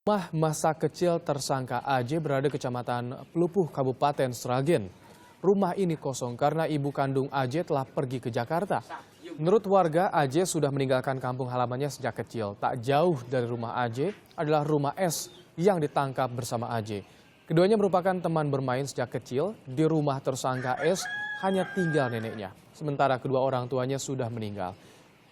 Rumah masa kecil tersangka AJ berada Kecamatan Pelupuh, Kabupaten Sragen. Rumah ini kosong karena ibu kandung AJ telah pergi ke Jakarta. Menurut warga, AJ sudah meninggalkan kampung halamannya sejak kecil. Tak jauh dari rumah AJ adalah rumah S yang ditangkap bersama AJ. Keduanya merupakan teman bermain sejak kecil. Di rumah tersangka S hanya tinggal neneknya, sementara kedua orang tuanya sudah meninggal.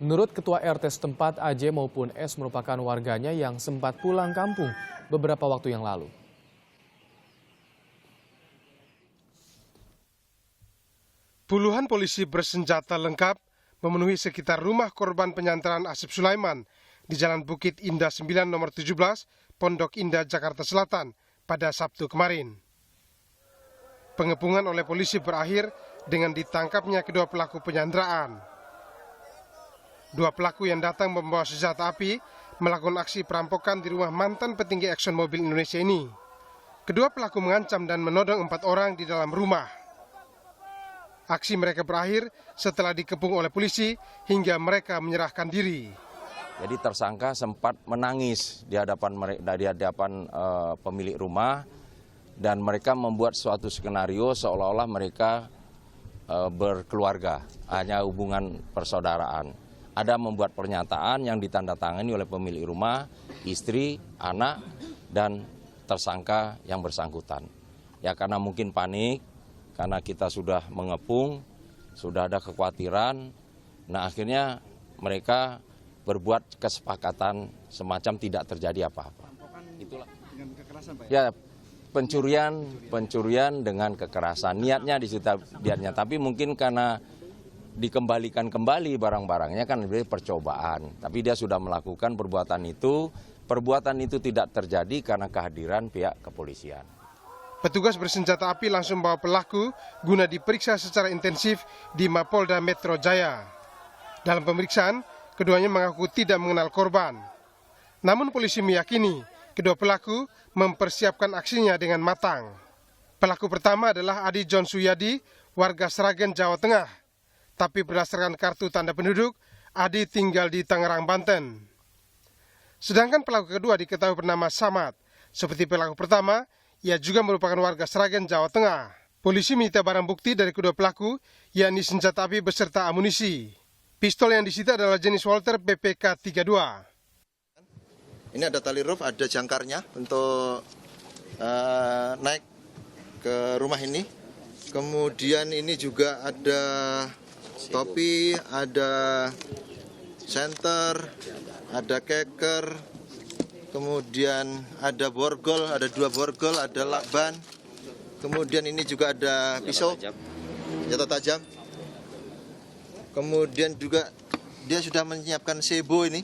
Menurut Ketua RT setempat, AJ maupun S merupakan warganya yang sempat pulang kampung beberapa waktu yang lalu. Puluhan polisi bersenjata lengkap memenuhi sekitar rumah korban penyanderaan Asep Sulaiman di Jalan Bukit Indah 9 nomor 17, Pondok Indah, Jakarta Selatan pada Sabtu kemarin. Pengepungan oleh polisi berakhir dengan ditangkapnya kedua pelaku penyanderaan. Dua pelaku yang datang membawa senjata api melakukan aksi perampokan di rumah mantan petinggi Exxon Mobil Indonesia ini. Kedua pelaku mengancam dan menodong 4 orang di dalam rumah. Aksi mereka berakhir setelah dikepung oleh polisi hingga mereka menyerahkan diri. Jadi tersangka sempat menangis di hadapan pemilik rumah dan mereka membuat suatu skenario seolah-olah mereka berkeluarga, hanya hubungan persaudaraan. Ada membuat pernyataan yang ditandatangani oleh pemilik rumah, istri, anak, dan tersangka yang bersangkutan. Ya karena mungkin panik, karena kita sudah mengepung, sudah ada kekhawatiran, nah akhirnya mereka berbuat kesepakatan semacam tidak terjadi apa-apa. Itulah. Dengan kekerasan, Pak? Ya, pencurian dengan kekerasan. Niatnya di situ niatnya, tapi mungkin karena dikembalikan kembali barang-barangnya kan lebih percobaan. Tapi dia sudah melakukan perbuatan itu tidak terjadi karena kehadiran pihak kepolisian. Petugas bersenjata api langsung membawa pelaku guna diperiksa secara intensif di Mapolda Metro Jaya. Dalam pemeriksaan, keduanya mengaku tidak mengenal korban. Namun polisi meyakini kedua pelaku mempersiapkan aksinya dengan matang. Pelaku pertama adalah Adi John Suyadi, warga Sragen, Jawa Tengah. Tapi berdasarkan kartu tanda penduduk, Adi tinggal di Tangerang, Banten. Sedangkan pelaku kedua diketahui bernama Samad. Seperti pelaku pertama, ia juga merupakan warga Sragen, Jawa Tengah. Polisi menyita barang bukti dari kedua pelaku, yakni senjata api beserta amunisi. Pistol yang disita adalah jenis Walther PPK 32. Ini ada tali roof, ada jangkarnya untuk naik ke rumah ini. Kemudian ini juga ada topi, ada senter, ada keker, kemudian ada borgol, ada 2 borgol, ada lakban. Kemudian ini juga ada pisau, senjata tajam. Kemudian juga dia sudah menyiapkan sebo ini.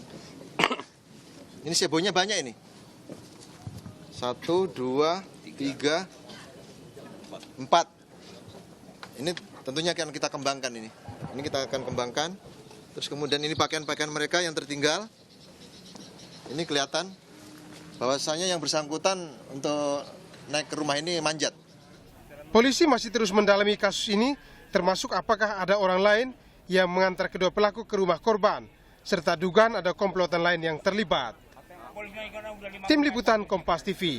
Ini sebonya banyak ini. 1, 2, 3, 4. Ini tentunya akan kita kembangkan ini. Ini kita akan kembangkan. Terus kemudian ini pakaian-pakaian mereka yang tertinggal. Ini kelihatan bahwasanya yang bersangkutan untuk naik ke rumah ini manjat. Polisi masih terus mendalami kasus ini, termasuk apakah ada orang lain yang mengantar kedua pelaku ke rumah korban, serta dugaan ada komplotan lain yang terlibat. Tim Liputan Kompas TV.